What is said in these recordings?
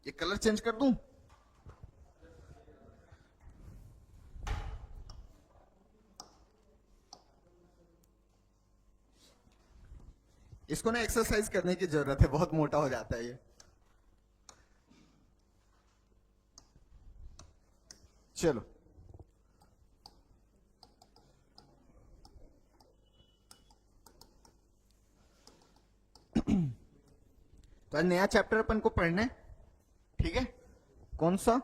ये colour change कर दूं? इसको ना एक्सरसाइज करने की जरूरत है, बहुत मोटा हो जाता है ये। चलो, तो आज नया चैप्टर अपन को पढ़ना है, ठीक है? कौन सा?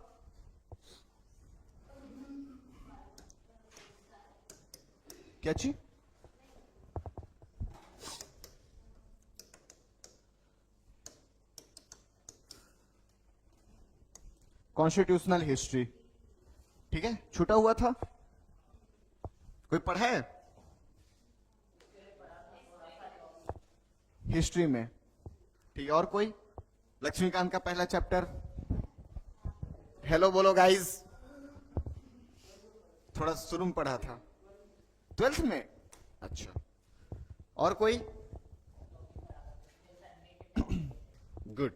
क्या चीज? कॉन्स्टिट्यूशनल हिस्ट्री, ठीक है? छूटा हुआ था, कोई पढ़ा है हिस्ट्री में? ठीक है, और कोई? लक्ष्मीकांत का पहला चैप्टर, हेलो बोलो गाइस। थोड़ा शुरू में पढ़ा था 12th में। अच्छा, और कोई? गुड।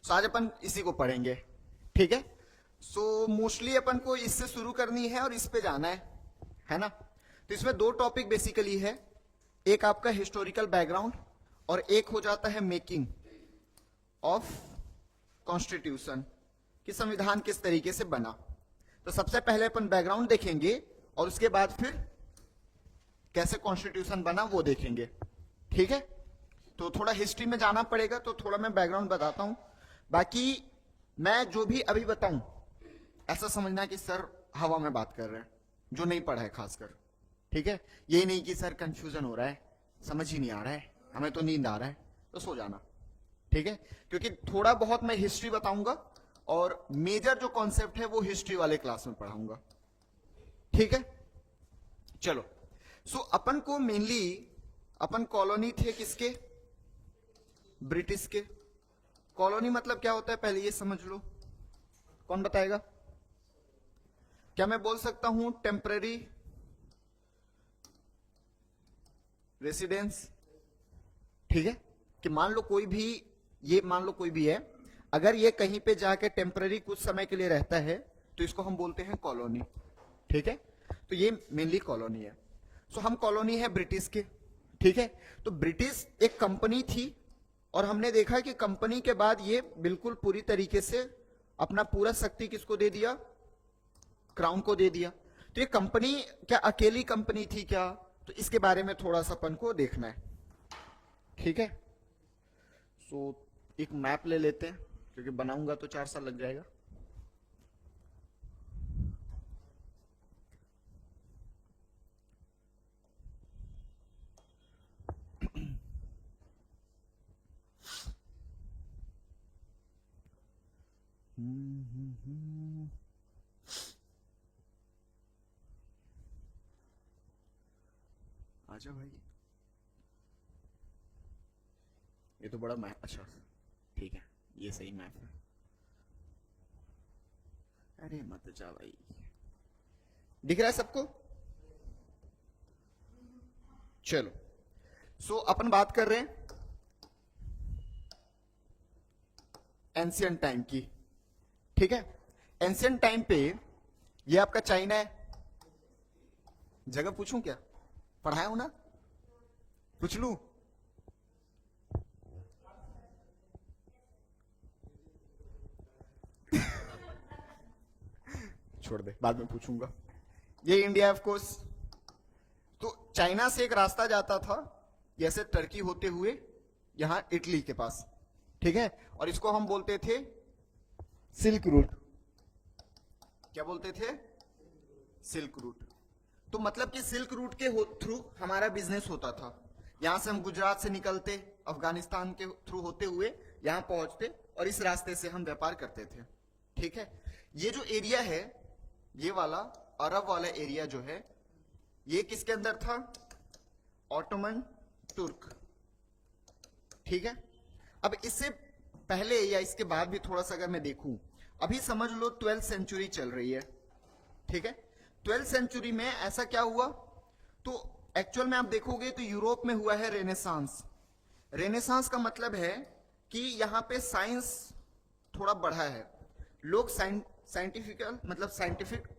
सो आज अपन इसी को पढ़ेंगे, ठीक है? सो मोस्टली अपन को इससे शुरू करनी है और इस पे जाना है ना? तो इसमें दो टॉपिक बेसिकली है, एक आपका हिस्टोरिकल बैकग्राउंड और एक हो जाता है मेकिंग ऑफ कॉन्स्टिट्यूशन, कि संविधान किस तरीके से बना। तो सबसे पहले अपन बैकग्राउंड देखेंगे और उसके बाद फिर कैसे कॉन्स्टिट्यूशन बना वो देखेंगे, ठीक है? तो थोड़ा हिस्ट्री में जाना पड़ेगा, तो थोड़ा मैं बैकग्राउंड बताता हूं। बाकी मैं जो भी अभी बताऊं ऐसा समझना कि सर हवा में बात कर रहे हैं, जो नहीं पढ़ा है खासकर, ठीक है? ये नहीं कि सर कंफ्यूजन हो रहा है, समझ ही नहीं आ रहा है, हमें तो नींद आ रहा है, तो सो जाना, ठीक है? क्योंकि थोड़ा बहुत मैं हिस्ट्री बताऊंगा और मेजर जो कॉन्सेप्ट है वो हिस्ट्री वाले क्लास में पढ़ाऊंगा, ठीक है? चलो, सो अपन को मेनली अपन कॉलोनी थे किसके? ब्रिटिश के। कॉलोनी मतलब क्या होता है पहले ये समझ लो, कौन बताएगा? क्या मैं बोल सकता हूं टेम्पररी रेसिडेंस? ठीक है, कि मान लो कोई भी, ये मान लो कोई भी है, अगर ये कहीं पे जाके टेम्पररी कुछ समय के लिए रहता है तो इसको हम बोलते हैं कॉलोनी, ठीक है? तो ये मेनली कॉलोनी है। सो हम कॉलोनी है ब्रिटिश के, ठीक है? तो ब्रिटिश एक कंपनी थी और हमने देखा कि कंपनी के बाद ये बिल्कुल पूरी तरीके से अपना पूरा शक्ति किसको दे दिया? क्राउन को दे दिया। तो ये कंपनी क्या अकेली कंपनी थी क्या? तो इसके बारे में थोड़ा सा अपन को देखना है, ठीक है? सो एक मैप ले लेते हैं, क्योंकि बनाऊंगा तो 4 साल लग जाएगा। आजा भाई, ये तो बड़ा मैप, अच्छा ठीक है, ये सही मैप है। अरे मत जा भाई, दिख रहा है सबको? चलो, सो अपन बात कर रहे हैं एंशियंट टाइम की, ठीक है? एंशियंट टाइम पे ये आपका चाइना है। जगह पूछूं क्या? पढ़ाया हूं ना? पूछ लूं? छोड़ दे, बाद में पूछूंगा। ये इंडिया ऑफ कोर्स। तो चाइना से एक रास्ता जाता था जैसे टर्की होते हुए यहां इटली के पास, ठीक है? और इसको हम बोलते थे सिल्क रूट। क्या बोलते थे? Silk route. तो मतलब कि सिल्क रूट के थ्रू हमारा बिजनेस होता था। यहां से हम गुजरात से निकलते, अफगानिस्तान के थ्रू होते हुए यहां पहुंचते और इस रास्ते से हम व्यापार करते थे, ठीक है? ये जो एरिया है, ये वाला अरब वाला एरिया जो है, ये किसके अंदर था? ऑटोमन तुर्क, ठीक है? अब इससे पहले या इसके बाद भी थोड़ा सा अगर मैं देखूं, अभी समझ लो 12th सेंचुरी चल रही है, ठीक है? 12th सेंचुरी में ऐसा क्या हुआ? तो एक्चुअल में आप देखोगे तो यूरोप में हुआ है रेनेसांस। रेनेसांस का मतलब है कि यहां पे साइंस थोड़ा बढ़ा है। लोग साइंटिफिक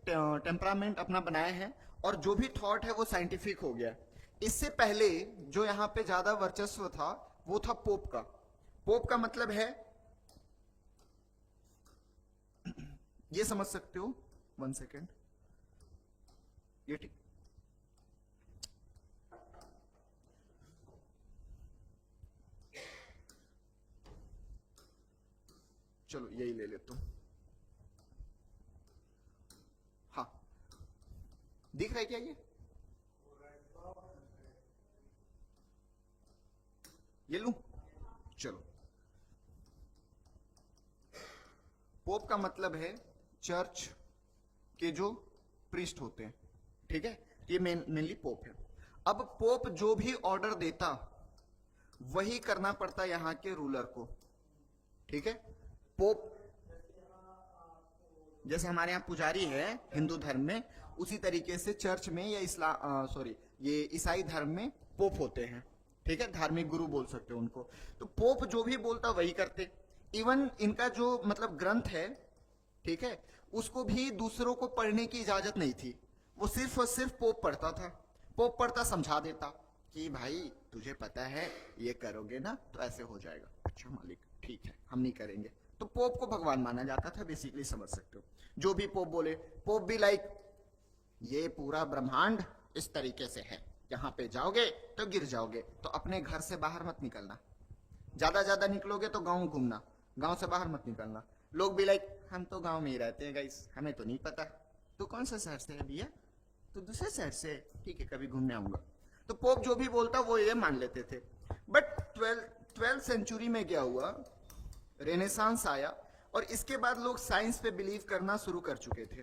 टेम्परामेंट अपना बनाए हैं और जो भी थॉट है वो साइंटिफिक हो गया। इससे पहले जो यहाँ पे ज्यादा वर्चस्व था वो था पोप का। पोप का मतलब है, ये समझ सकते हो, 1 सेकेंड, ये ठीक, चलो यही ले लेता हूं। हाँ, दिख रहा है क्या ये लूं? चलो, पोप का मतलब है चर्च के जो प्रीस्ट होते हैं, ठीक है, ये मेनली पोप है। अब पोप जो भी ऑर्डर देता वही करना पड़ता यहाँ के रूलर को, ठीक है। पोप जैसे हमारे यहाँ पुजारी है हिंदू धर्म में, उसी तरीके से चर्च में या ये ईसाई धर्म में पोप होते हैं, ठीक है, धार्मिक गुरु बोल सकते हो उनको। तो पोप जो भी बोलता वही करते। इवन इनका जो मतलब ग्रंथ है, ठीक है, उसको भी दूसरों को पढ़ने की इजाजत नहीं थी, वो सिर्फ और सिर्फ पोप पढ़ता था। पोप पढ़ता, समझा देता कि भाई तुझे पता है ये करोगे ना तो ऐसे हो जाएगा। अच्छा मालिक, ठीक है, हम नहीं करेंगे। तो पोप को भगवान माना जाता था, बेसिकली समझ सकते हो। जो भी पोप बोले, पोप भी लाइक ये पूरा ब्रह्मांड इस तरीके से है, यहाँ पे जाओगे तो गिर जाओगे, तो अपने घर से बाहर मत निकलना, ज्यादा निकलोगे तो गांव घूमना, गांव से बाहर मत निकलना। लोग भी लाइक हम तो गांव में ही रहते हैं गाइस, हमें तो नहीं पता, तो कौन सा शहर से है भैया, तो दूसरे शहर से, ठीक है कभी घूमने आऊंगा। तो पोप जो भी बोलता वो ये मान लेते थे। बट 12th सेंचुरी में क्या हुआ, रेनेसांस आया और इसके बाद लोग साइंस पे बिलीव करना शुरू कर चुके थे,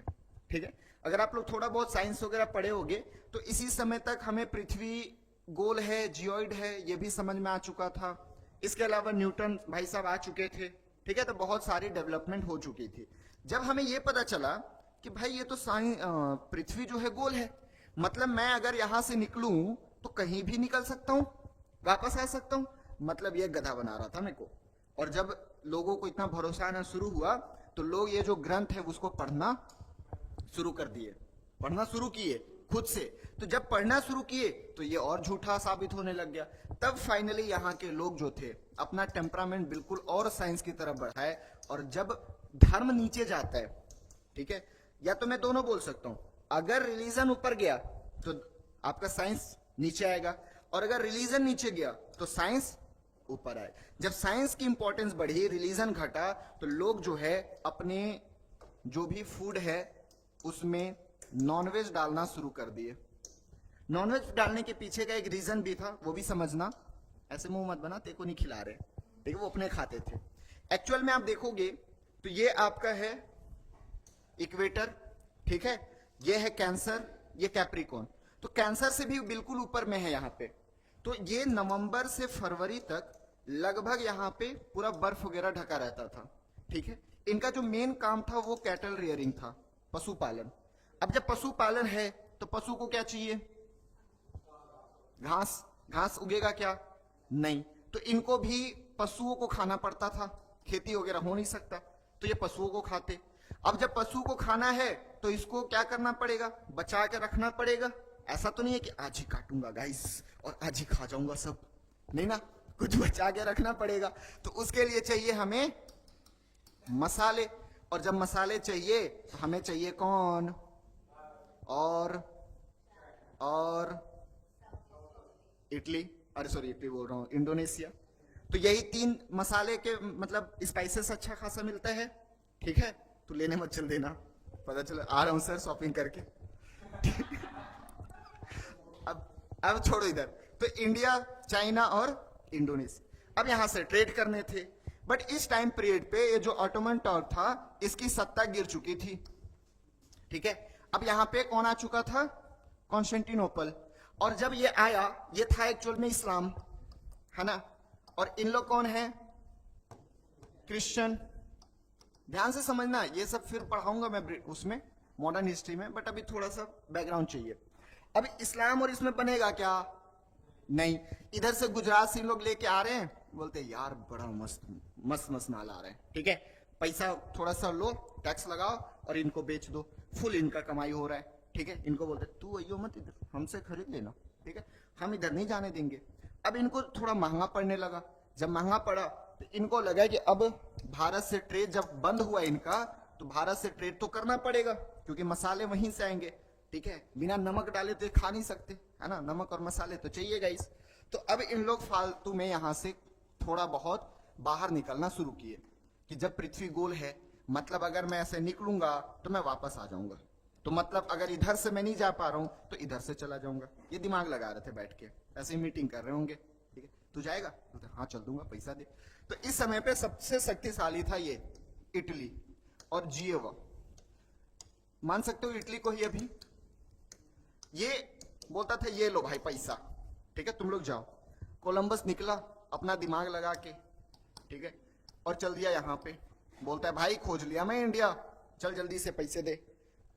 ठीक है। अगर आप लोग थोड़ा बहुत साइंस वगैरह पढ़े होंगे तो इसी समय तक हमें पृथ्वी गोल है, जियोइड है, ये भी समझ में आ चुका था। इसके अलावा न्यूटन भाई साहब आ चुके थे, ठीक है, तो बहुत सारी डेवलपमेंट हो चुकी थी। जब हमें यह पता चला कि भाई ये तो पृथ्वी जो है गोल है, मतलब मैं अगर यहां से निकलूं तो कहीं भी निकल सकता हूं, वापस आ सकता हूं, मतलब ये गधा बना रहा था मेरे को। और जब लोगों को इतना भरोसा आना शुरू हुआ तो लोग ये जो ग्रंथ है उसको पढ़ना शुरू कर दिए, पढ़ना शुरू किए खुद से। तो जब पढ़ना शुरू किए तो ये और झूठा साबित होने लग गया। तब फाइनली यहाँ के लोग जो थे अपना टेम्परामेंट बिल्कुल और साइंस की तरफ बढ़ाए। और जब धर्म नीचे जाता है, ठीक है, या तो मैं दोनों बोल सकता हूं, अगर रिलीजन ऊपर गया तो आपका साइंस नीचे आएगा, और अगर रिलीजन नीचे गया तो साइंस ऊपर आए। जब साइंस की इंपॉर्टेंस बढ़ी, रिलीजन घटा, तो लोग जो है अपने जो भी फूड है उसमें नॉनवेज डालना शुरू कर दिए। नॉनवेज डालने के पीछे का एक रीजन भी था, वो भी समझना, ऐसे मुंह मत बना, तेको नहीं खिला रहे, ठीक है, वो अपने खाते थे। एक्चुअल में आप देखोगे तो ये आपका है इक्वेटर, ठीक है, ये है कैंसर, ये कैप्रिकॉन। तो कैंसर से भी बिल्कुल ऊपर में है यहाँ पे। तो ये नवंबर से फरवरी तक लगभग यहाँ पे पूरा बर्फ वगैरह ढका रहता था, ठीक है। इनका जो मेन काम था वो कैटल रियरिंग था, पशुपालन। अब जब पशुपालन है तो पशु को क्या चाहिए, घास। घास उगेगा क्या, नहीं, तो इनको भी पशुओं को खाना पड़ता था, खेती वगैरह हो नहीं सकता, तो ये पशुओं को खाते। अब जब पशु को खाना है तो इसको क्या करना पड़ेगा, बचा के रखना पड़ेगा। ऐसा तो नहीं है कि आज ही काटूंगा गाइस और आज ही खा जाऊंगा सब, नहीं ना, कुछ बचा के रखना पड़ेगा। तो उसके लिए चाहिए हमें मसाले, और जब मसाले चाहिए तो हमें चाहिए कौन, और इटली, अरे सॉरी इटली बोल रहा हूं, इंडोनेशिया। तो यही 3 मसाले के मतलब स्पाइसेस अच्छा खासा मिलता है, ठीक है। तो लेने मत चल देना, पता चला आ रहा हूं सर शॉपिंग करके। अब छोड़ो इधर, तो इंडिया, चाइना और इंडोनेशिया अब यहां से ट्रेड करने थे। बट इस टाइम पीरियड पे ये जो ऑटोमन टर्क था इसकी सत्ता गिर चुकी थी, ठीक है। अब यहां पे कौन आ चुका था, कॉन्स्टेंटिनोपल। और जब ये आया, ये था एक्चुअल में इस्लाम, है ना। और इन लोग कौन है, क्रिश्चियन। ध्यान से समझना, ये सब फिर पढ़ाऊंगा मैं उसमें मॉडर्न हिस्ट्री में, बट अभी थोड़ा सा बैकग्राउंड चाहिए। अब इस्लाम और इसमें बनेगा क्या, नहीं। इधर से गुजरात से लोग लेके आ रहे हैं, बोलते हैं यार बड़ा मस्त माल आ रहा है, ठीक है, पैसा थोड़ा सा लो, टैक्स लगाओ और इनको बेच दो, फुल इनका कमाई हो रहा है, ठीक है। इनको बोलते तू अयो मत इधर, हमसे खरीद लेना, ठीक है, हम इधर नहीं जाने देंगे। अब इनको थोड़ा महंगा पड़ने लगा, जब महंगा पड़ा तो इनको लगा कि अब भारत से ट्रेड जब बंद हुआ इनका, तो भारत से ट्रेड तो करना पड़ेगा क्योंकि मसाले वहीं से आएंगे, ठीक है, बिना नमक डाले तो ये खा नहीं सकते, है ना, नमक और मसाले तो चाहिए गाइस। तो अब इन लोग फालतू में यहां से थोड़ा बहुत बाहर निकलना शुरू किए कि जब पृथ्वी गोल है, मतलब अगर मैं ऐसे निकलूंगा तो मैं वापस आ जाऊंगा, तो मतलब अगर इधर से मैं नहीं जा पा रहा हूं तो इधर से चला जाऊंगा। ये दिमाग लगा रहे थे बैठ के, ऐसे मीटिंग कर रहे होंगे, ठीक है, तू जाएगा तो हाँ चल दूंगा, पैसा दे। तो इस समय पे सबसे शक्तिशाली था ये इटली और जियोवा, मान सकते हो इटली को ही। अभी ये बोलता था ये लो भाई पैसा, ठीक है, तुम लोग जाओ। कोलंबस निकला अपना दिमाग लगा के, ठीक है, और चल दिया यहाँ पे, बोलता है भाई खोज लिया मैं इंडिया, चल जल्दी से पैसे दे।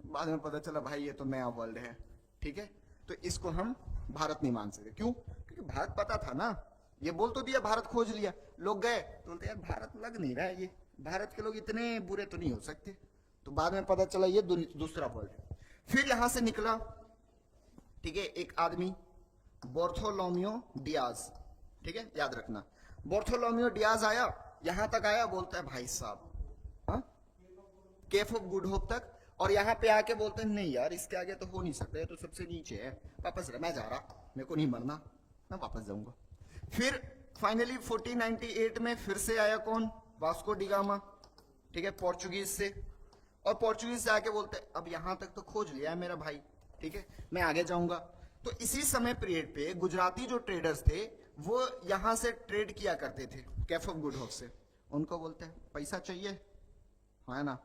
बाद में पता चला भाई ये तो नया वर्ल्ड है, ठीक है, तो इसको हम भारत नहीं मान सकते। क्यों? क्योंकि भारत पता था ना, ये बोल तो दिया भारत खोज लिया, लोग गए तो बोलते यार भारत लग नहीं रहा है, ये भारत के लोग इतने बुरे तो नहीं हो सकते। तो बाद में पता चला ये दूसरा वर्ल्ड है। फिर यहां से निकला, ठीक है, एक आदमी बार्थोलोमेओ डियाज, ठीक है, याद रखना, बार्थोलोमेओ डियाज आया, यहां तक आया, बोलता है भाई साहब, हाँ, केफ ऑफ गुड होप तक, और यहाँ पे आके बोलते हैं नहीं यार इसके आगे तो हो नहीं सकता, ये तो सबसे नीचे है, वापस रह, मैं जा रहा, मेरे को नहीं मरना, मैं वापस जाऊंगा। फिर फाइनली 1498 में फिर से आया कौन? वास्को डी गामा, ठीक है, पोर्चुगीज से, और पोर्चुगीज से आके बोलते अब यहां तक तो खोज लिया है मेरा भाई, ठीक है, मैं आगे जाऊंगा। तो इसी समय पीरियड पे गुजराती जो ट्रेडर्स थे वो यहां से ट्रेड किया करते थे कैफ ऑफ गुड होप से। उनको बोलते हैं पैसा चाहिए, है ना,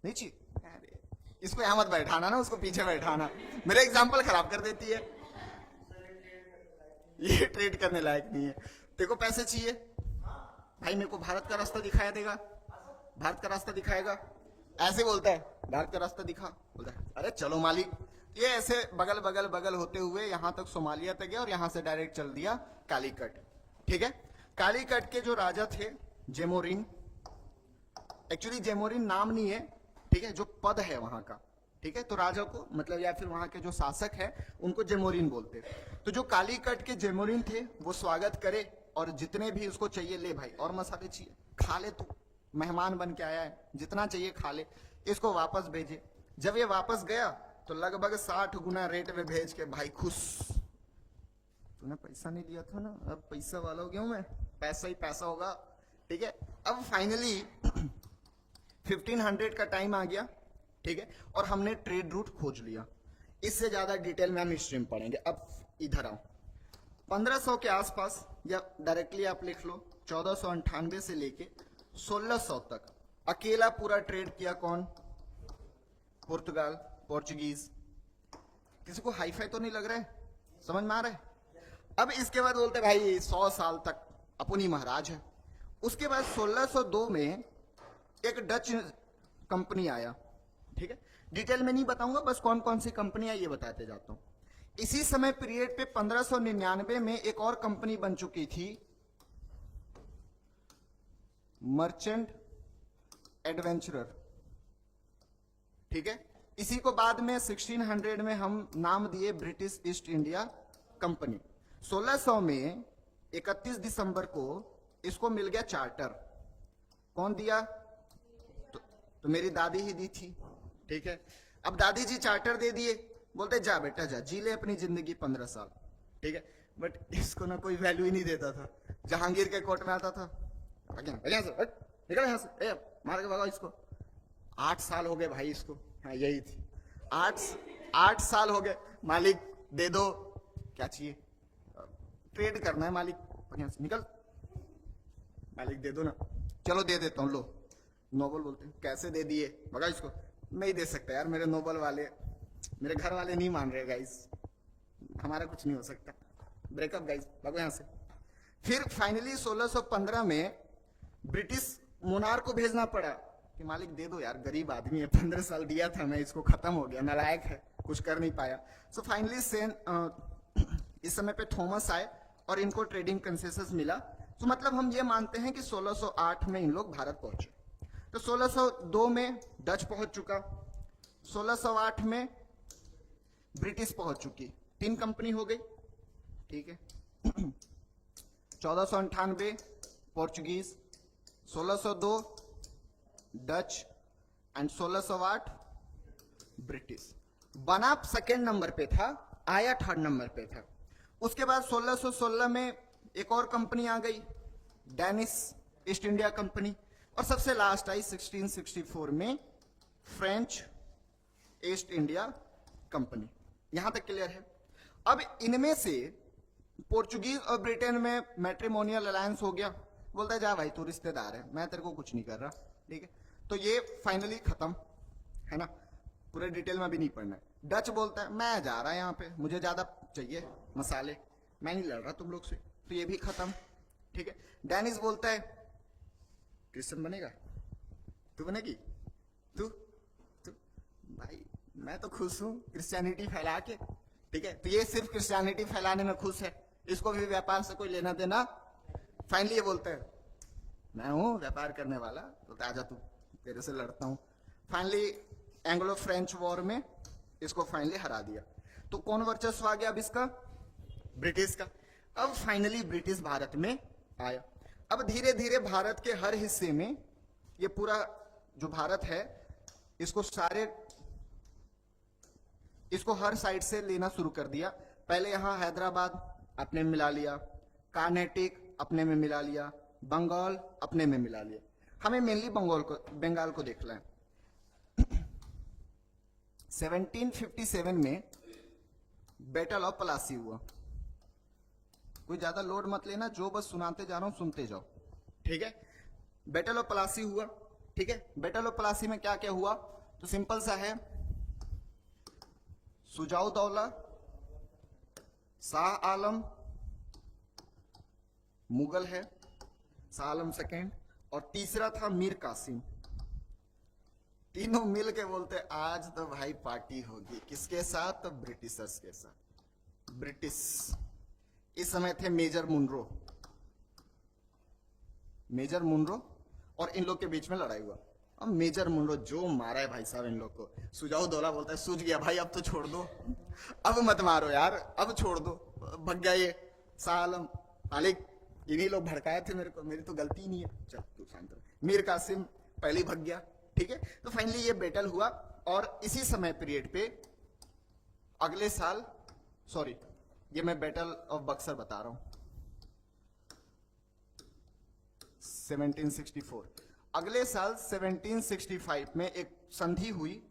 नहीं चाहिए, अरे इसको यहां मत बैठाना ना, उसको पीछे बैठाना, मेरा एग्जाम्पल खराब कर देती है, ये ट्रेड करने लायक नहीं है। देखो पैसे चाहिए भाई, मेरे को भारत का रास्ता दिखाया देगा, भारत का रास्ता दिखाएगा, ऐसे बोलता है भारत का रास्ता दिखा, बोलता है अरे चलो मालिक। ये ऐसे बगल बगल बगल होते हुए यहां तक सोमालिया तक गया और यहां से डायरेक्ट चल दिया कालीकट, ठीक है। कालीकट के जो राजा थे जेमोरिन, एक्चुअली जेमोरिन नाम नहीं है, ठीक है, जो पद है वहां का, ठीक है, तो राजा को मतलब या फिर वहां के जो शासक है उनको जेमोरिन बोलते। तो जो कालीकट के जेमोरिन थे वो स्वागत करे और जितने भी उसको चाहिए ले भाई, और मसाले चाहिए खा ले, तू मेहमान बन के आया है, जितना चाहिए खा ले, इसको वापस भेजे। जब ये वापस गया तो लगभग 60 गुना रेट में भेज के भाई खुश, तूने पैसा नहीं दिया था ना, अब पैसा वाला हो गया हूं मैं, पैसा ही पैसा होगा, ठीक है। अब फाइनली 1500 का टाइम आ गया, ठीक है, और हमने ट्रेड रूट खोज लिया। इससे ज्यादा डिटेल में हम हिस्ट्री में पढ़ेंगे। अब इधर आओ, 1500 के आसपास, या डायरेक्टली आप लिख लो 1498 से लेके 1600 तक अकेला पूरा ट्रेड किया कौन? पुर्तगाल, पोर्चुगीज। किसी को हाईफाई तो नहीं लग रहा है, समझ में आ रहा है? अब इसके बाद बोलते भाई 100 साल तक अपनी महाराज है। उसके बाद 1602 में एक डच कंपनी आया, ठीक है, डिटेल में नहीं बताऊंगा, बस कौन कौन सी कंपनी है ये बताते जाता हूं। इसी समय पीरियड पे 1599 में एक और कंपनी बन चुकी थी, मर्चेंट एडवेंचरर, ठीक है। इसी को बाद में 1600 में हम नाम दिए ब्रिटिश ईस्ट इंडिया कंपनी। 1600 में 31 दिसंबर को इसको मिल गया चार्टर। कौन दिया? तो मेरी दादी ही दी थी, ठीक है। अब दादी जी चार्टर दे दिए, बोलते जा बेटा जा, जी ले अपनी जिंदगी 15 साल, ठीक है। बट इसको ना कोई वैल्यू ही नहीं देता था। जहांगीर के कोर्ट में आता था, निकल यहां से, मार के भगाओ इसको। 8 साल हो गए भाई इसको, हाँ यही थी, 8 साल हो गए, मालिक दे दो, क्या चाहिए, ट्रेड करना है मालिक, यहां से निकल, मालिक दे दो ना, चलो दे देता हूँ, लो। नोबल बोलते हैं कैसे दे दिए, भगा इसको। नहीं दे सकता यार, मेरे नोबल वाले, मेरे घर वाले नहीं मान रहे गाइस, हमारा कुछ नहीं हो सकता, ब्रेकअप गाइस, भगो यहां से। फिर फाइनली 1615 में ब्रिटिश मोनार्क को भेजना पड़ा कि मालिक दे दो यार, गरीब आदमी है, 15 साल दिया था मैं इसको, खत्म हो गया, नालायक है, कुछ कर नहीं पाया। सो फाइनली इस समय पे थॉमस आए और इनको ट्रेडिंग कंसेशंस मिला। तो मतलब हम ये मानते हैं कि 1608 में इन लोग भारत पहुंचे, तो 1602 में डच पहुंच चुका, 1608 में ब्रिटिश पहुंच चुकी, 3 कंपनी हो गई, ठीक है। 1498 पोर्चुगीज, 1602 डच एंड 1608 ब्रिटिश। बना सेकेंड नंबर पे था, आया थर्ड नंबर पे था। उसके बाद 1616 में एक और कंपनी आ गई, डेनिश ईस्ट इंडिया कंपनी, और सबसे लास्ट आई 1664 में फ्रेंच ईस्ट इंडिया कंपनी। यहां तक क्लियर है। अब इनमें से पोर्चुगीज और ब्रिटेन में मैट्रिमोनियल अलायंस हो गया, बोलता है जा भाई तू रिश्तेदार है, मैं तेरे को कुछ नहीं कर रहा, ठीक है। तो ये फाइनली खत्म, है ना, पूरे डिटेल में भी नहीं पढ़ना है। डच बोलता है मैं जा रहा यहाँ पे, मुझे ज्यादा चाहिए मसाले, मैं नहीं लड़ रहा तुम लोग से, तो ये भी खत्म, ठीक है। डेनिस बोलता है क्रिश्चियन बनेगा, तू बनेगी, तू तू भाई मैं तो खुश हूं क्रिश्चियनिटी फैला के, ठीक है। तो ये सिर्फ क्रिश्चियनिटी फैलाने में खुश है, इसको भी व्यापार से कोई लेना देना। फाइनली ये बोलते हैं मैं हूं व्यापार करने वाला, तो आजा तू, तेरे से लड़ता हूं। फाइनली एंग्लो फ्रेंच वॉर में इसको फाइनली हरा दिया। तो कौन वर्चस्व आ गया अब इसका? ब्रिटिश का। अब फाइनली ब्रिटिश भारत में आया। अब धीरे धीरे भारत के हर हिस्से में, ये पूरा जो भारत है इसको हर साइड से लेना शुरू कर दिया। पहले यहां हैदराबाद अपने में मिला लिया, कर्नाटक अपने में मिला लिया, बंगाल अपने में मिला लिया। हमें मेनली बंगाल को देखना है। 1757 में बैटल ऑफ प्लासी हुआ। कोई ज्यादा लोड मत लेना, जो बस सुनाते जा रहा हूं सुनते जाओ, ठीक है। बैटल ऑफ प्लासी हुआ, ठीक है। बैटल ऑफ प्लासी में क्या क्या हुआ? तो सिंपल सा है, सुजाउद्दौला, शाह आलम, मुगल है शाह आलम सेकेंड, और तीसरा था मीर कासिम। तीनों मिल के बोलते आज तो भाई पार्टी होगी। किसके साथ? तो ब्रिटिशर्स के साथ। ब्रिटिश इस समय थे मेजर मुनरो और इन लोग के बीच में लड़ाई हुआ। अब मेजर मुनरो जो मारा है भाई साहब इन लोग को, सुजाउद्दौला बोलता है सूझ गया भाई, अब तो छोड़ दो, अब मत मारो यार, अब छोड़ दो। भग गया ये शाह आलम, मालिक इन्हीं लोग भड़काए थे मेरे को, मेरी तो गलती नहीं है, चल तू शांत रह। मीर कासिम पहले ही भग गया, ठीक है। तो फाइनली ये बैटल हुआ, और इसी समय पीरियड पे अगले साल, सॉरी ये मैं बैटल ऑफ बक्सर बता रहा हूं, 1764। अगले साल 1765 में एक संधि हुई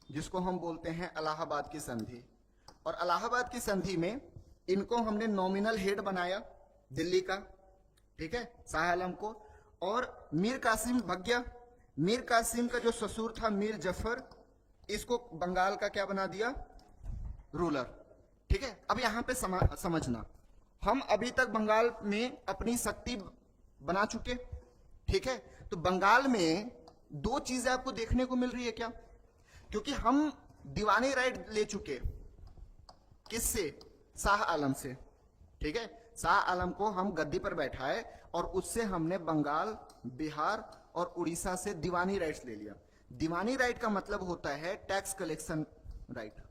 जिसको हम बोलते हैं इलाहाबाद की संधि। और इलाहाबाद की संधि में इनको हमने नॉमिनल हेड बनाया दिल्ली का, ठीक है, शाह आलम को। और मीर कासिम भग गया। मीर कासिम का जो ससुर था मीर जफर, इसको बंगाल का क्या बना दिया? रूलर, ठीक है। अब यहां पे समझना, हम अभी तक बंगाल में अपनी शक्ति बना चुके, ठीक है। तो बंगाल में दो चीजें आपको देखने को मिल रही है क्या? क्योंकि हम दीवानी राइट ले चुके, किससे? शाह आलम से, ठीक है। शाह आलम को हम गद्दी पर बैठाए और उससे हमने बंगाल, बिहार और उड़ीसा से दीवानी राइट्स ले लिया। दीवानी राइट का मतलब होता है टैक्स कलेक्शन राइट,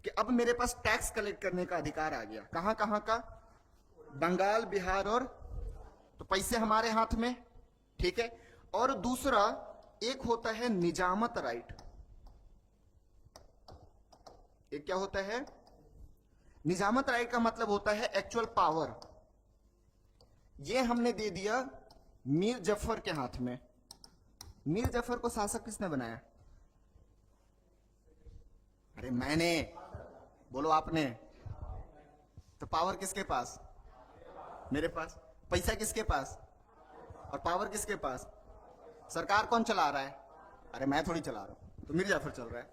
कि अब मेरे पास टैक्स कलेक्ट करने का अधिकार आ गया। कहां कहां का? बंगाल, बिहार और, तो पैसे हमारे हाथ में, ठीक है। और दूसरा एक होता है निजामत राइट। एक क्या होता है? निजामत राइट का मतलब होता है एक्चुअल पावर। ये हमने दे दिया मीर जफर के हाथ में। मीर जफर को शासक किसने बनाया? अरे मैंने, बोलो आपने। तो पावर किसके पास? मेरे पास। पैसा किसके पास? और पावर किसके पास? सरकार कौन चला रहा है? अरे मैं थोड़ी चला रहा हूं, तो मीर जाफर चल रहा है,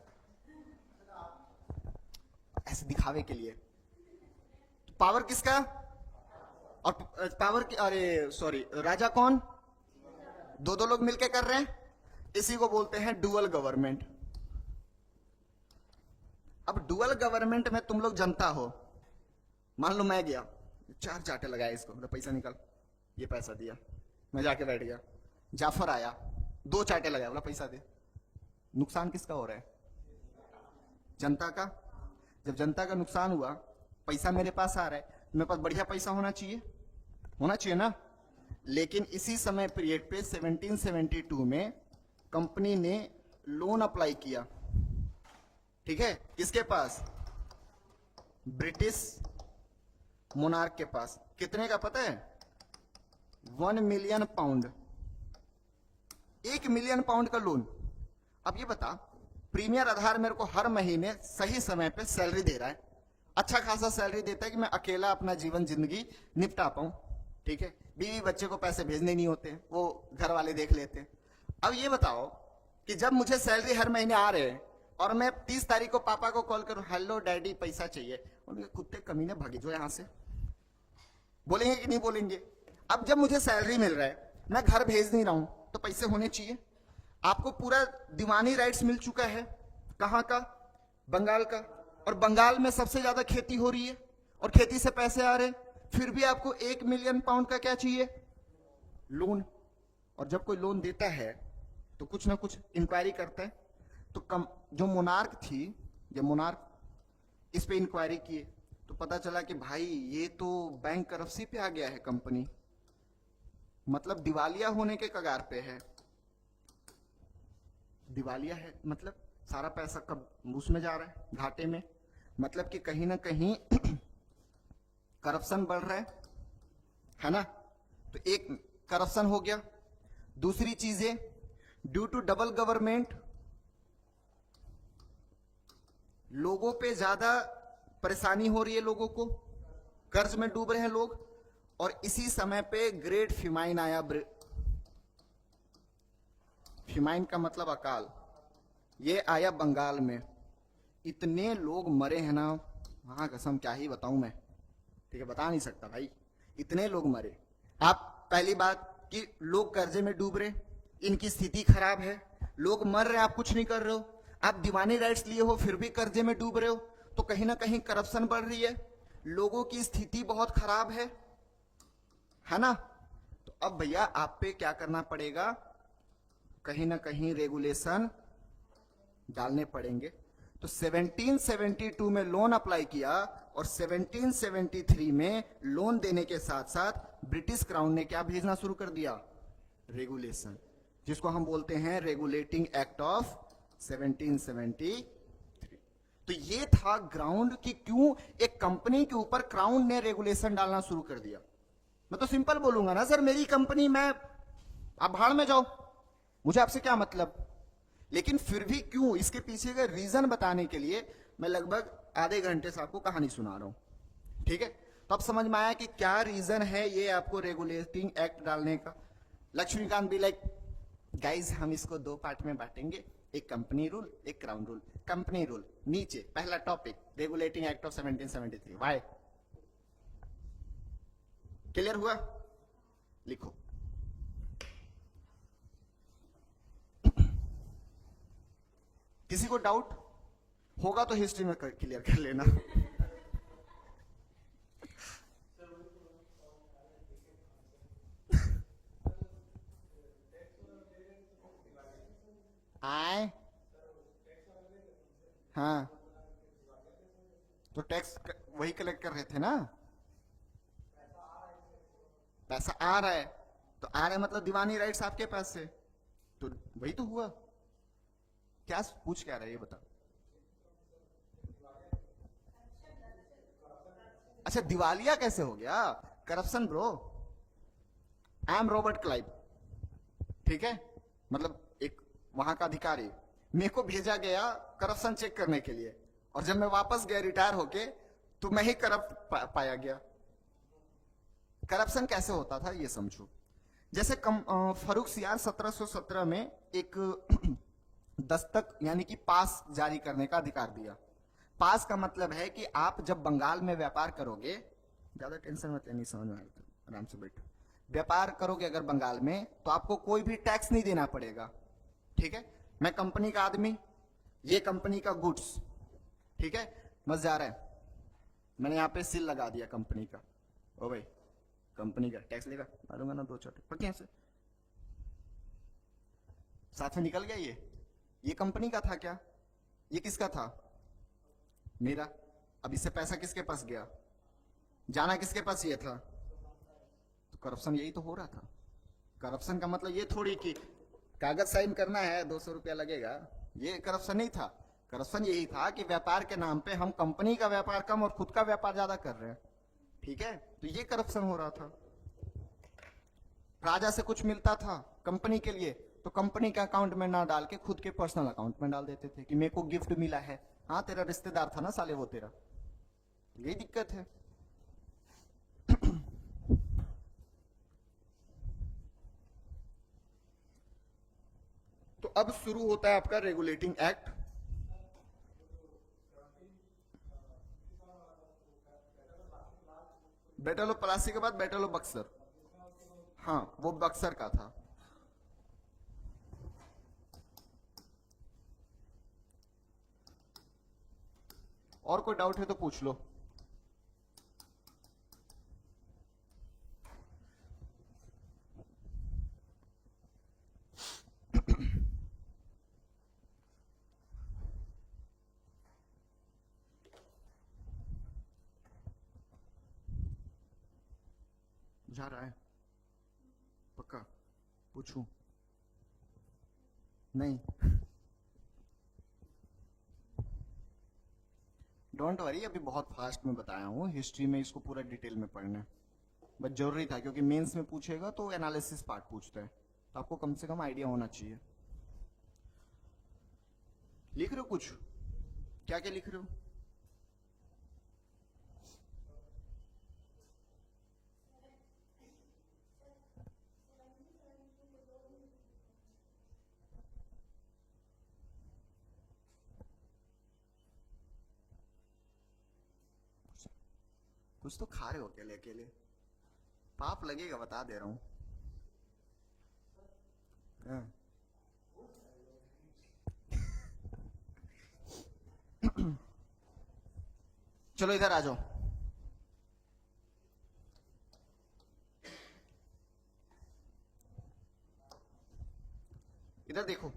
ऐसे दिखावे के लिए। तो पावर किसका? और पावर की, अरे सॉरी, राजा कौन? दो लोग मिलके कर रहे हैं, इसी को बोलते हैं डुअल गवर्नमेंट। अब डुअल गवर्नमेंट में तुम लोग जनता हो। मान लो मैं गया, 4 चाटे लगाए इसको, तो पैसा निकल, ये पैसा दिया, मैं जाके बैठ गया। जाफर आया, दो चाटे लगाया, बोला पैसा दे। नुकसान किसका हो रहा है? जनता का। जब जनता का नुकसान हुआ, पैसा मेरे पास आ रहा है, मेरे पास बढ़िया पैसा होना चाहिए ना। लेकिन इसी समय पीरियड पे 1772 में कंपनी ने लोन अप्लाई किया, ठीक है, किसके पास? ब्रिटिश मोनार्क के पास। कितने का पता है? 1 मिलियन पाउंड, 1 मिलियन पाउंड का लोन। अब ये बता, प्रीमियर आधार मेरे को हर महीने सही समय पे सैलरी दे रहा है, अच्छा खासा सैलरी देता है कि मैं अकेला अपना जीवन जिंदगी निपटा पाऊं, ठीक है, बीवी बच्चे को पैसे भेजने नहीं होते, वो घर वाले देख लेते हैं। अब ये बताओ कि जब मुझे सैलरी हर महीने आ रहे हैं और मैं 30 तारीख को पापा को कॉल करूं, हेलो डैडी पैसा चाहिए, उनके कुत्ते कमीने भागे जो यहां से, बोलेंगे कि नहीं बोलेंगे? अब जब मुझे सैलरी मिल रहा है, मैं घर भेज नहीं रहा हूं, तो पैसे होने चाहिए। आपको पूरा दीवानी राइट्स मिल चुका है, कहां का? बंगाल का। और बंगाल में सबसे ज्यादा खेती हो रही है और खेती से पैसे आ रहे हैं, फिर भी आपको 1 मिलियन पाउंड का क्या चाहिए? लोन। और जब कोई लोन देता है तो कुछ ना कुछ इंक्वायरी करता है। तो जो मोनार्क थी, जब मोनार्क इस पे इंक्वायरी किए तो पता चला कि भाई ये तो बैंक करप्सी पे आ गया है, कंपनी मतलब दिवालिया होने के कगार पे है। दिवालिया है मतलब सारा पैसा कब उसमें जा रहा है, घाटे में, मतलब कि कहीं ना कहीं करप्शन बढ़ रहा है ना। तो एक करप्शन हो गया। दूसरी चीजें, ड्यू टू डबल गवर्नमेंट लोगों पे ज्यादा परेशानी हो रही है, लोगों को कर्ज में डूब रहे हैं लोग। और इसी समय पे ग्रेट फिमाइन आया। फिमाइन का मतलब अकाल, ये आया बंगाल में। इतने लोग मरे हैं ना, वहां कसम क्या ही बताऊं मैं, ठीक है, बता नहीं सकता भाई, इतने लोग मरे। आप पहली बात कि लोग कर्जे में डूब रहे, इनकी स्थिति खराब है, लोग मर रहे, आप कुछ नहीं कर रहे हो, आप दीवानी राइट्स लिए हो फिर भी कर्जे में डूब रहे हो, तो कहीं ना कहीं करप्शन बढ़ रही है, लोगों की स्थिति बहुत खराब है ना। तो अब भैया आप पे क्या करना पड़ेगा, कहीं ना कहीं रेगुलेशन डालने पड़ेंगे। तो 1772 में लोन अप्लाई किया और 1773 में लोन देने के साथ साथ ब्रिटिश क्राउन ने क्या भेजना शुरू कर दिया? रेगुलेशन, जिसको हम बोलते हैं रेगुलेटिंग एक्ट ऑफ 1773। तो ये था ग्राउंड कि क्यों एक कंपनी के ऊपर क्राउन ने रेगुलेशन डालना शुरू कर दिया। मैं तो सिंपल बोलूंगा ना सर, मेरी कंपनी, मैं, आप भाड़ में जाओ, मुझे आपसे क्या मतलब। लेकिन फिर भी क्यों, इसके पीछे का रीजन बताने के लिए मैं लगभग आधे घंटे से आपको कहानी सुना रहा हूं, ठीक है। तो अब समझ में आया कि क्या रीजन है ये आपको रेगुलेटिंग एक्ट डालने का। लक्ष्मीकांत भी लाइक, गाइज हम इसको 2 पार्ट में बांटेंगे, एक कंपनी रूल, एक क्राउन रूल। कंपनी रूल नीचे, पहला टॉपिक रेगुलेटिंग एक्ट ऑफ 1773। वाई क्लियर हुआ? लिखो। किसी को डाउट होगा तो हिस्ट्री में क्लियर कर लेना। आए, हाँ, तो टैक्स वही कलेक्ट कर रहे थे ना, पैसा आ रहा है, तो आ रहा है मतलब दीवानी राइट्स आपके पास से, तो वही तो हुआ। क्या पूछ क्या रहा है ये बता। अच्छा, दिवालिया कैसे हो गया? Corruption bro. I am Robert Clive, ठीक है, मतलब एक वहां का अधिकारी, मेरे को भेजा गया करप्शन चेक करने के लिए, और जब मैं वापस गया रिटायर होके तो मैं ही करप्ट पाया गया। करप्शन कैसे होता था ये समझो। जैसे फरूख सियार 1717 में एक दस्तक यानी कि पास जारी करने का अधिकार दिया। पास का मतलब है कि आप जब बंगाल में व्यापार करोगे, ज्यादा टेंशन मत लेनी, समझ में आएगा, आराम से बैठो। व्यापार करोगे अगर बंगाल में तो आपको कोई भी टैक्स नहीं देना पड़ेगा, ठीक है। मैं कंपनी का आदमी, ये कंपनी का गुड्स, ठीक है, बस जा रहा है, मैंने यहाँ पे सील लगा दिया कंपनी का, ओ भाई कंपनी का टैक्स लेगा, मारूंगा ना 2 छोटे पक्के से। साथ में निकल गया ये कंपनी का था क्या? ये किसका था? मेरा। अब इससे पैसा किसके पास गया? जाना किसके पास ये था? तो करप्शन यही तो हो रहा था। करप्शन का मतलब ये थोड़ी कि कागज साइन करना है 200 रुपया लगेगा, ये करप्शन नहीं था। करप्शन यही था कि व्यापार के नाम पे हम कंपनी का व्यापार कम और खुद का व्यापार ज्यादा कर रहे हैं। ठीक है, तो ये करप्शन हो रहा था। राजा से कुछ मिलता था कंपनी के लिए तो कंपनी के अकाउंट में ना डाल के खुद के पर्सनल अकाउंट में डाल देते थे कि मेरे को गिफ्ट मिला है। हाँ, तेरा रिश्तेदार था ना साले वो तेरा। यही दिक्कत है। तो अब शुरू होता है आपका regulating act. Battle of Plassey के बाद बैटल ऑफ बक्सर। हाँ, वो बक्सर का था। और कोई डाउट है तो पूछ लो। जा रहा है पक्का? पूछूं? नहीं, डोंट वरी, अभी बहुत फास्ट में बताया हूँ। हिस्ट्री में इसको पूरा डिटेल में पढ़ना है, बस जरूरी था क्योंकि मेंस में पूछेगा तो एनालिसिस पार्ट पूछता है, तो आपको कम से कम आइडिया होना चाहिए। लिख रहे हो कुछ? क्या क्या लिख रहे हो? कुछ तो खा रहे हो अकेले अकेले, पाप लगेगा, बता दे रहा हूं। हाँ। चलो इधर आ जाओ। इधर देखो,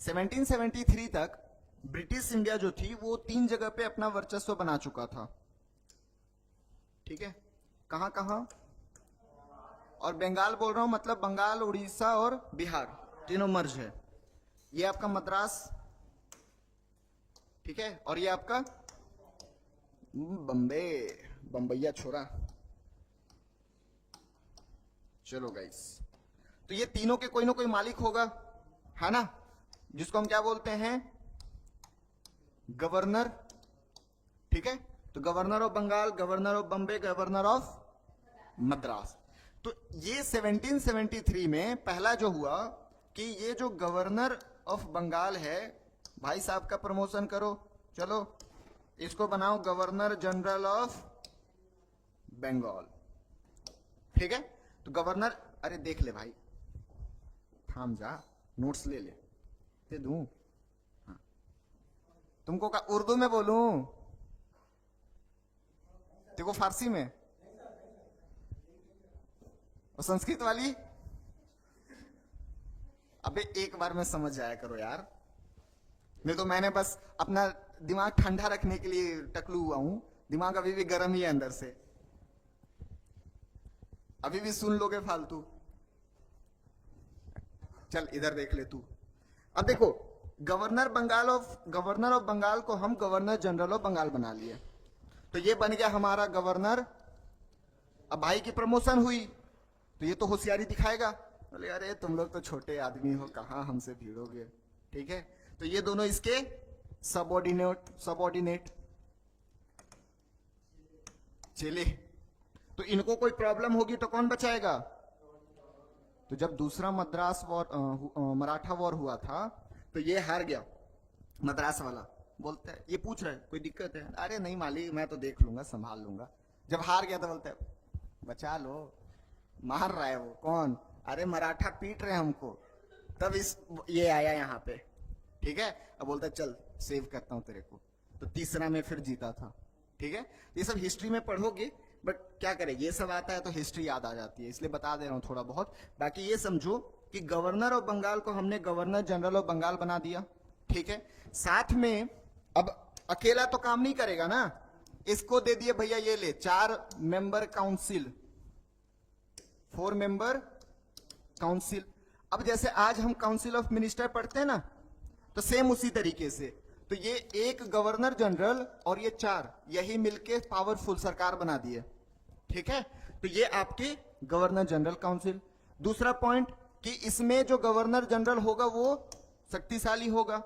1773 तक ब्रिटिश इंडिया जो थी वो 3 जगह पे अपना वर्चस्व बना चुका था। ठीक है, कहां कहां? और बंगाल बोल रहा हूं मतलब बंगाल, उड़ीसा और बिहार तीनों मर्ज है। ये आपका मद्रास, ठीक है, और ये आपका बम्बे, बम्बैया छोरा। चलो गाइस, तो ये तीनों के कोई ना कोई मालिक होगा, है ना, जिसको हम क्या बोलते हैं? गवर्नर। ठीक है, तो governor of Bengal, governor of Bombay, governor of Madras. तो ये 1773 में पहला जो हुआ कि ये जो गवर्नर ऑफ बंगाल है, भाई साहब का प्रमोशन करो, चलो इसको बनाओ गवर्नर जनरल ऑफ बंगाल। ठीक है, तो गवर्नर, अरे देख ले भाई, थाम जा, नोट्स ले ले, दे दूं? हाँ। तुमको का उर्दू में बोलूं? देखो फारसी में और संस्कृत वाली? अबे एक बार में समझ जाया करो यार, नहीं तो मैंने बस अपना दिमाग ठंडा रखने के लिए टकलू हुआ हूं, दिमाग अभी भी गर्म ही है अंदर से, अभी भी सुन लोगे फालतू। चल इधर देख ले तू। अब देखो, गवर्नर ऑफ बंगाल को हम गवर्नर जनरल ऑफ बंगाल बना लिए, तो ये बन गया हमारा गवर्नर। अब भाई की प्रमोशन हुई तो ये तो होशियारी दिखाएगा, बोले अरे तुम लोग तो छोटे आदमी हो, कहां हमसे भिड़ोगे। ठीक है, तो ये दोनों इसके सबऑर्डिनेट चले। तो इनको कोई प्रॉब्लम होगी तो कौन बचाएगा? तो जब दूसरा मद्रास वॉर, मराठा वॉर हुआ था, तो ये हार गया मद्रास वाला, बोलता है, ये पूछ रहा है कोई दिक्कत है? अरे नहीं मालिक, मैं तो देख लूंगा, संभाल लूंगा। जब हार गया तो बोलता है बचा लो, मार रहा है वो कौन? अरे मराठा पीट रहे हमको, तब ये आया यहाँ पे। ठीक है, अब बोलता है चल सेव करता हूं तेरे को, तो तीसरा में फिर जीता था। ठीक है, ये सब हिस्ट्री में पढ़ोगे, बट क्या करें, ये सब आता है तो हिस्ट्री याद आ जाती है, इसलिए बता दे रहा हूं थोड़ा बहुत। बाकी ये समझो कि गवर्नर ऑफ बंगाल को हमने गवर्नर जनरल ऑफ बंगाल बना दिया, ठीक है। साथ में अब अकेला तो काम नहीं करेगा ना, इसको दे दिए भैया ये ले 4 मेंबर काउंसिल, 4 मेंबर काउंसिल। अब जैसे आज हम काउंसिल ऑफ मिनिस्टर पढ़ते हैं ना, तो सेम उसी तरीके से, तो ये एक गवर्नर जनरल और ये 4 यही मिलके पावरफुल सरकार बना दिए, ठीक है। तो ये आपके गवर्नर जनरल काउंसिल। दूसरा पॉइंट कि इसमें जो गवर्नर जनरल होगा वो शक्तिशाली होगा।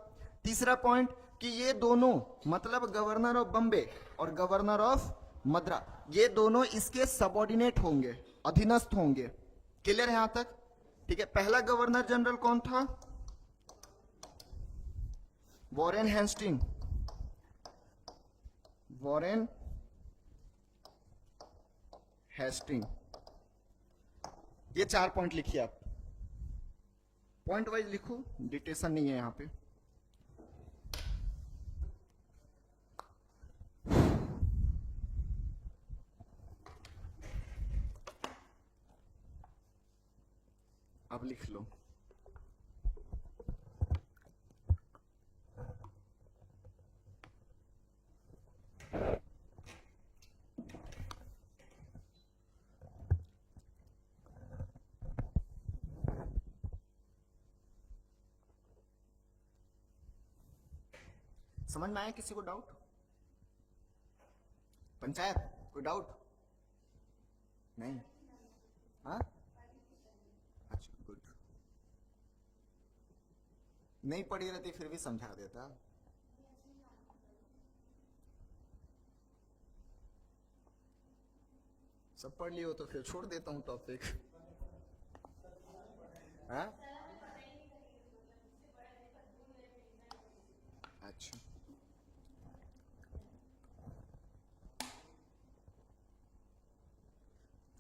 तीसरा पॉइंट कि ये दोनों मतलब गवर्नर ऑफ बम्बे और गवर्नर ऑफ मद्रा, ये दोनों इसके सबऑर्डिनेट होंगे, अधीनस्थ होंगे। क्लियर है यहां तक? ठीक है। पहला गवर्नर जनरल कौन था? Warren Hastings, Warren Hastings. ये 4 पॉइंट लिखिए आप, पॉइंट वाइज लिखो, डिटेशन नहीं है यहां पे। अब लिख लो। समझ में आया किसी को डाउट? पंचायत कोई डाउट नहीं? हाँ, अच्छा गुड। नहीं पढ़ी रहती फिर भी समझा देता। सब पढ़ लियो तो फिर छोड़ देता हूं टॉपिक। हाँ, अच्छा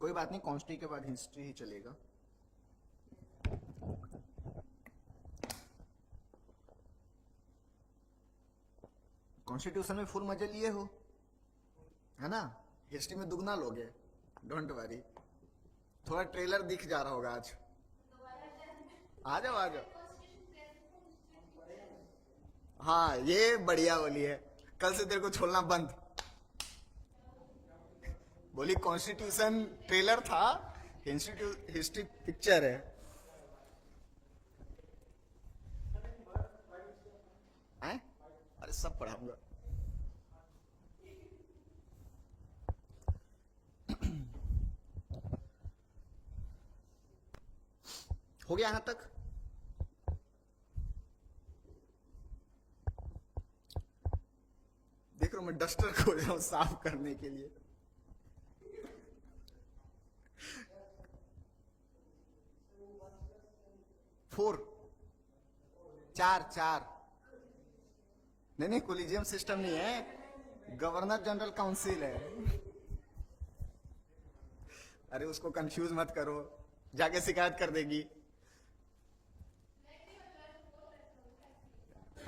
कोई बात नहीं, कॉन्स्टी के बाद हिस्ट्री ही चलेगा। कॉन्स्टिट्यूशन में फुल मजे लिए हो, है ना? हिस्ट्री में दुगना लोगे, डोंट वरी। थोड़ा ट्रेलर दिख जा रहा होगा आज। आ जाओ आ जाओ। हाँ ये बढ़िया बोली है, कल से तेरे को छोड़ना बंद। बोली कॉन्स्टिट्यूशन ट्रेलर था, हिस्ट्री पिक्चर है। हैं? अरे सब पढ़ाऊंगा। हो गया यहां तक? देख रहा हूं मैं डस्टर खो रहा हूं साफ करने के लिए। फोर, 4 नहीं कोलिजियम सिस्टम नहीं है, गवर्नर जनरल काउंसिल है। अरे उसको कंफ्यूज मत करो, जाके शिकायत कर देगी।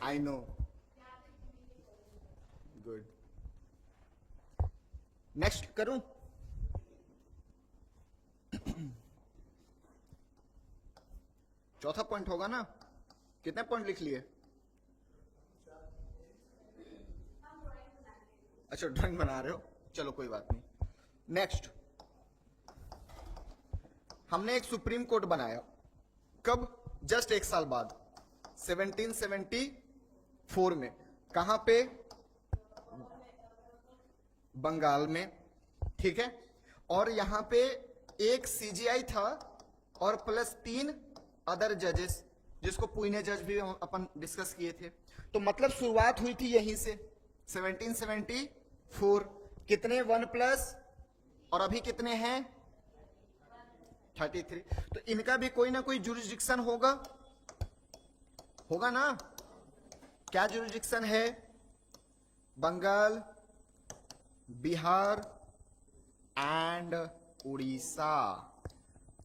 I know, good. नेक्स्ट करूं? चौथा पॉइंट होगा ना? कितने पॉइंट लिख लिए? अच्छा ड्राइंग बना रहे हो, चलो कोई बात नहीं। नेक्स्ट, हमने एक सुप्रीम कोर्ट बनाया, कब? जस्ट 1 साल बाद, 1774 में। कहां पे? बंगाल में, ठीक है। और यहां पे एक सीजीआई था और प्लस 3 अदर जजेस, जिसको पुणे जज भी अपन डिस्कस किए थे। तो मतलब शुरुआत हुई थी यहीं से 1774। कितने? 1 प्लस, और अभी कितने हैं? 33। तो इनका भी कोई ना कोई जुरिस्डिक्शन होगा, होगा ना? क्या जुरिस्डिक्शन है? बंगाल, बिहार एंड उड़ीसा।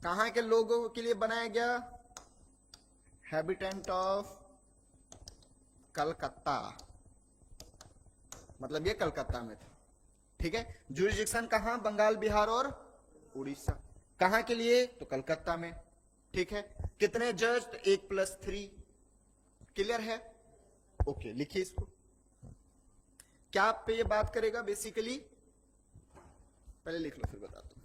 कहां के लोगों के लिए बनाया गया? हैबिटेंट ऑफ कलकत्ता, मतलब ये कलकत्ता में था, ठीक है, जुरिडिक्शन कहां, बंगाल, बिहार और उड़ीसा। कहां के लिए, तो कलकत्ता में। ठीक है, कितने जज, तो 1+3। क्लियर है, ओके, लिखिए इसको। क्या आप पे ये बात करेगा बेसिकली, पहले लिख लो फिर बताता हूं।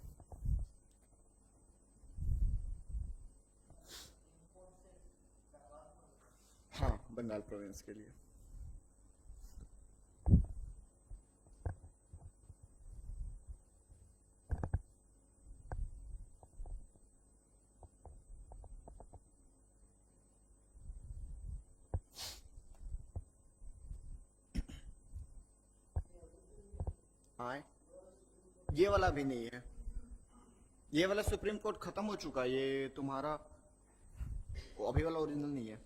हाँ, बंगाल प्रोविंस के लिए। आए, ये वाला भी नहीं है, ये वाला सुप्रीम कोर्ट खत्म हो चुका है, ये तुम्हारा अभी वाला ओरिजिनल नहीं है।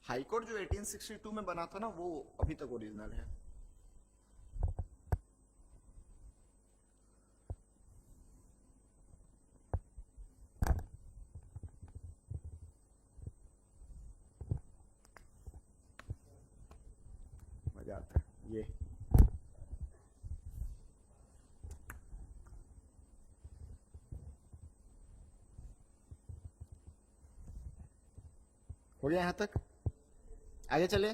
हाई कोर्ट जो 1862 में बना था ना, वो अभी तक ओरिजिनल है। मजा आता है ये। हो गया यहां तक, आगे चले।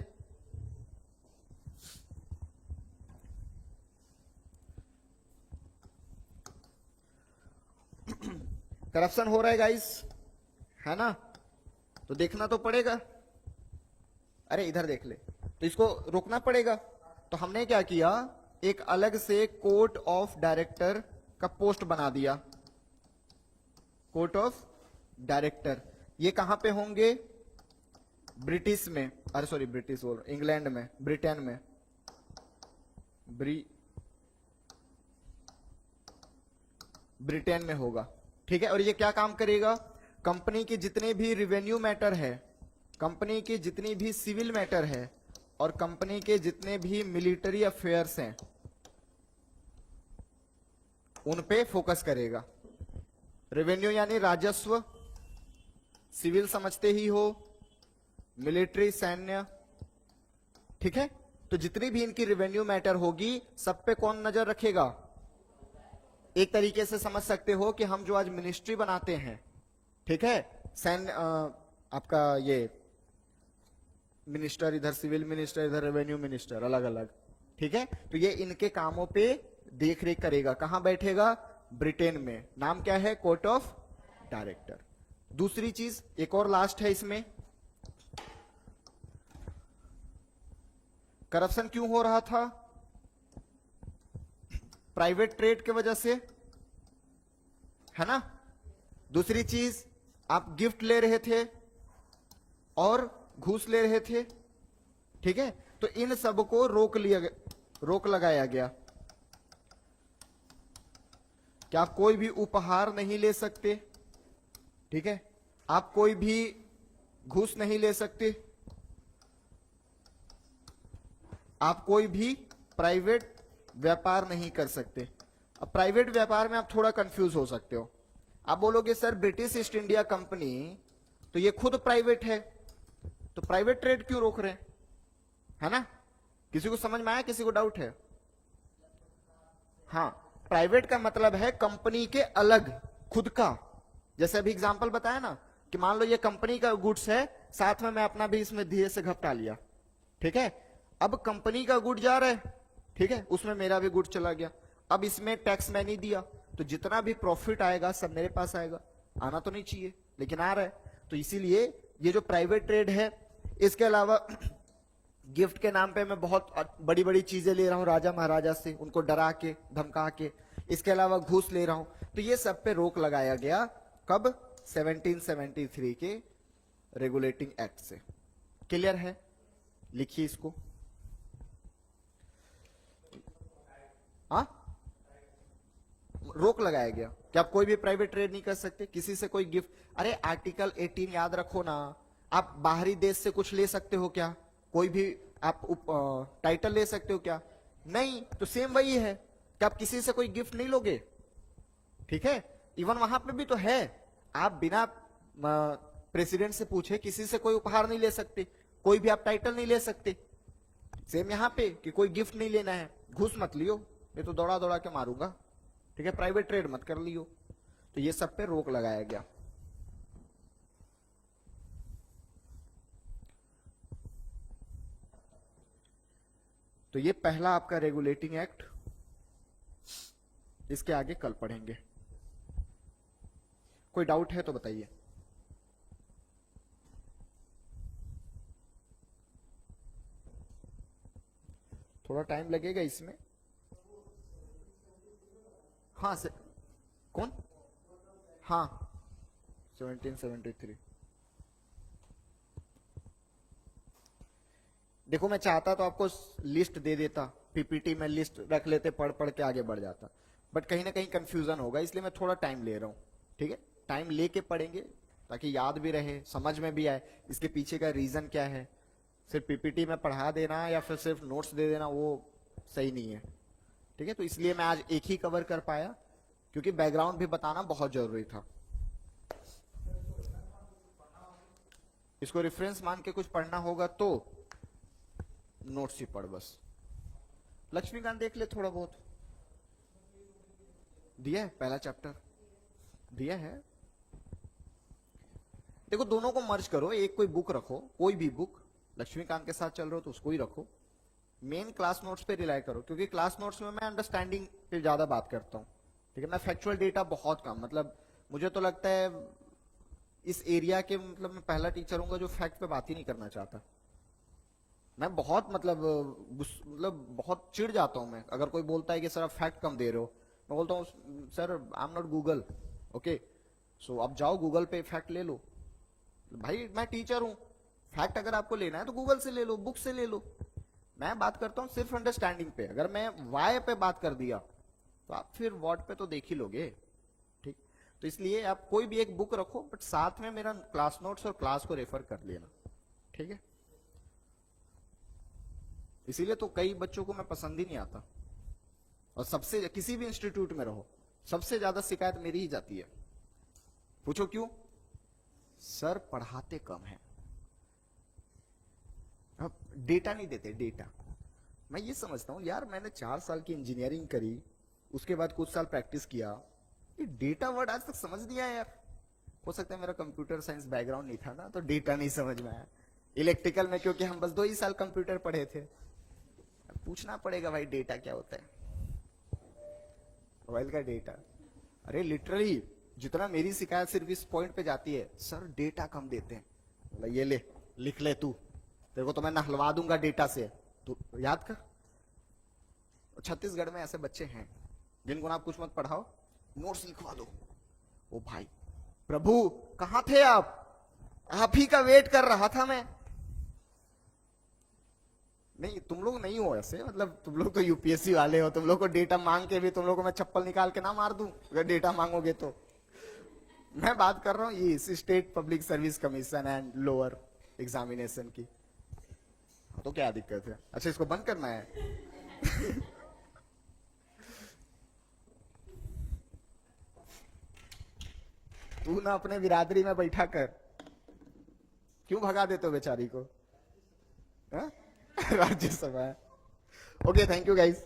करप्शन हो रहा है गाइस, है ना, तो देखना तो पड़ेगा। अरे इधर देख ले, तो इसको रोकना पड़ेगा। तो हमने क्या किया, एक अलग से कोर्ट ऑफ डायरेक्टर का पोस्ट बना दिया। कोर्ट ऑफ डायरेक्टर, ये कहां पे होंगे, ब्रिटिश में, अरे सॉरी ब्रिटिश बोल, इंग्लैंड में, ब्रिटेन में, ब्रिटेन में होगा। ठीक है, और ये क्या काम करेगा, कंपनी के जितने भी रिवेन्यू मैटर है, कंपनी के जितनी भी सिविल मैटर है, और कंपनी के जितने भी मिलिट्री अफेयर्स हैं, उन पे फोकस करेगा। रेवेन्यू यानी राजस्व, सिविल समझते ही हो, मिलिट्री सैन्य। ठीक है, तो जितनी भी इनकी रेवेन्यू मैटर होगी, सब पे कौन नजर रखेगा। एक तरीके से समझ सकते हो कि हम जो आज मिनिस्ट्री बनाते हैं, ठीक है, सैन्य, आपका ये मिनिस्टर इधर, सिविल मिनिस्टर इधर, रेवेन्यू मिनिस्टर अलग अलग। ठीक है, तो ये इनके कामों पे देख रेख करेगा। कहां बैठेगा, ब्रिटेन में। नाम क्या है, कोर्ट ऑफ डायरेक्टर। दूसरी चीज, एक और लास्ट है इसमें, करप्शन क्यों हो रहा था, प्राइवेट ट्रेड के वजह से, है ना। दूसरी चीज, आप गिफ्ट ले रहे थे और घूस ले रहे थे। ठीक है, तो इन सब को रोक लगाया गया कि आप कोई भी उपहार नहीं ले सकते। ठीक है, आप कोई भी घूस नहीं ले सकते, आप कोई भी प्राइवेट व्यापार नहीं कर सकते। अब प्राइवेट व्यापार में आप थोड़ा कंफ्यूज हो सकते हो। आप बोलोगे sir British east India company तो ये खुद प्राइवेट है, तो प्राइवेट ट्रेड क्यों रोक रहे हैं, है ना। किसी को समझ में आया, किसी को डाउट है। हाँ, प्राइवेट का मतलब है कंपनी के अलग, खुद का। जैसे अभी एग्जांपल बताया ना कि मान लो ये कंपनी का गुड्स है, साथ में मैं अपना भी इसमें धीरे से घपटा लिया। ठीक है, अब कंपनी का गुड जा रहा है, ठीक है, उसमें मेरा भी गुड चला गया। अब इसमें टैक्स मैं नहीं दिया, तो जितना भी प्रॉफिट आएगा सब मेरे पास आएगा। आना तो नहीं चाहिए, लेकिन आ रहा है। तो इसीलिए ये जो प्राइवेट ट्रेड है, इसके अलावा गिफ्ट के नाम पे मैं बहुत बड़ी बड़ी चीजें ले रहा हूं राजा महाराजा से, उनको डरा के धमका के। इसके अलावा घूस ले रहा हूं, तो ये सब पे रोक लगाया गया। कब, 1773 के रेगुलेटिंग एक्ट से। क्लियर है, लिखिए इसको। रोक लगाया गया कि आप कोई भी प्राइवेट ट्रेड नहीं कर सकते, किसी से कोई गिफ्ट। अरे आर्टिकल 18 याद रखो ना। आप बाहरी देश से कुछ ले सकते हो क्या, कोई भी आप टाइटल ले सकते हो क्या, नहीं। तो सेम वही है कि आप किसी से कोई गिफ्ट नहीं लोगे। ठीक है, इवन वहां पे भी तो है, आप बिना प्रेसिडेंट से पूछे किसी से कोई उपहार नहीं ले सकते, कोई भी आप टाइटल नहीं ले सकते। सेम यहाँ पे कि कोई गिफ्ट नहीं लेना है, घूस मत लियो, ये तो दौड़ा दौड़ा के मारूंगा, ठीक है, प्राइवेट ट्रेड मत कर लियो। तो ये सब पे रोक लगाया गया। तो ये पहला आपका रेगुलेटिंग एक्ट, इसके आगे कल पढ़ेंगे। कोई डाउट है तो बताइए। थोड़ा टाइम लगेगा इसमें। हाँ से कौन? हाँ 1773। देखो मैं चाहता तो आपको लिस्ट दे देता, पीपीटी में लिस्ट रख लेते, पढ़ पढ़ के आगे बढ़ जाता, बट कहीं ना कहीं कंफ्यूजन होगा, इसलिए मैं थोड़ा टाइम ले रहा हूं। ठीक है, टाइम लेके पढ़ेंगे ताकि याद भी रहे, समझ में भी आए इसके पीछे का रीजन क्या है। सिर्फ पीपीटी में पढ़ा देना या फिर सिर्फ नोट्स दे देना वो सही नहीं है। ठीक है, तो इसलिए मैं आज एक ही कवर कर पाया, क्योंकि बैकग्राउंड भी बताना बहुत जरूरी था। इसको रेफरेंस मान के कुछ पढ़ना होगा तो नोट्स ही पढ़ बस। लक्ष्मीकांत देख ले, थोड़ा बहुत दिया है, पहला चैप्टर दिया है। देखो दोनों को मर्ज करो, एक कोई बुक रखो, कोई भी बुक, लक्ष्मीकांत के साथ चल रहे हो तो उसको ही रखो, मेन क्लास नोट्स पे रिलाई करो, क्योंकि क्लास नोट्स में मैं अंडरस्टैंडिंग पे ज्यादा बात करता हूँ। ठीक है, मैं फैक्चुअल डेटा बहुत कम, मतलब मुझे तो लगता है इस एरिया के, मतलब मैं पहला टीचर हूँ जो फैक्ट पे बात ही नहीं करना चाहता। मैं बहुत मतलब बहुत चिढ़ जाता हूं मैं, अगर कोई बोलता है कि सर आप फैक्ट कम दे रहे हो, मैं बोलता हूँ sir I am not Google, okay, so आप जाओ गूगल पे फैक्ट ले लो। भाई मैं टीचर हूं, फैक्ट अगर आपको लेना है तो गूगल से ले लो, बुक से ले लो। मैं बात करता हूँ सिर्फ अंडरस्टैंडिंग पे। अगर मैं वाई पे बात कर दिया तो आप फिर वॉट पे तो देख ही लोगे। ठीक, तो इसलिए आप कोई भी एक बुक रखो, बट साथ में मेरा क्लास नोट्स और क्लास को रेफर कर लेना। ठीक है, इसीलिए तो कई बच्चों को मैं पसंद ही नहीं आता, और सबसे किसी भी इंस्टीट्यूट में रहो सबसे ज्यादा शिकायत मेरी ही जाती है। पूछो क्यों? सर पढ़ाते कम है, अब डेटा नहीं देते। डेटा मैं ये समझता हूं यार, मैंने 4 साल की इंजीनियरिंग करी, उसके बाद कुछ साल प्रैक्टिस किया, ये डेटा वर्ड आज तक समझ नहीं आया यार। हो सकता है मेरा कंप्यूटर साइंस बैकग्राउंड नहीं था ना, तो डेटा नहीं समझ में आया। इलेक्ट्रिकल में क्योंकि हम बस 2 ही साल कंप्यूटर पढ़े थे, पूछना पड़ेगा भाई डेटा क्या होता है, मोबाइल का डेटा। अरे लिटरली जितना मेरी शिकायत सिर्फ इस पॉइंट पे जाती है, सर डेटा कम देते हैं। बोला ये ले लिख ले तू, तेरे को तो मैं नहलवा दूंगा डेटा से, तू याद कर। छत्तीसगढ़ में ऐसे बच्चे हैं जिनको आप कुछ मत पढ़ाओ, नोट्स लिखवा दो। ओ भाई प्रभु कहां थे आप ही का वेट कर रहा था मैं। नहीं तुम लोग नहीं हो ऐसे, मतलब तुम लोग तो यूपीएससी वाले हो, तुम लोग को डेटा मांग के भी तुम लोग को मैं चप्पल निकाल के ना मार दूं अगर डेटा मांगोगे तो। मैं बात कर रहा हूँ ये state public service commission and lower examination की। तो क्या दिक्कत है? अच्छा इसको बंद करना है? तू ना अपने बिरादरी में बैठा कर, क्यों भगा देते हो बेचारी को? Rajya Sabha. Okay thank you guys.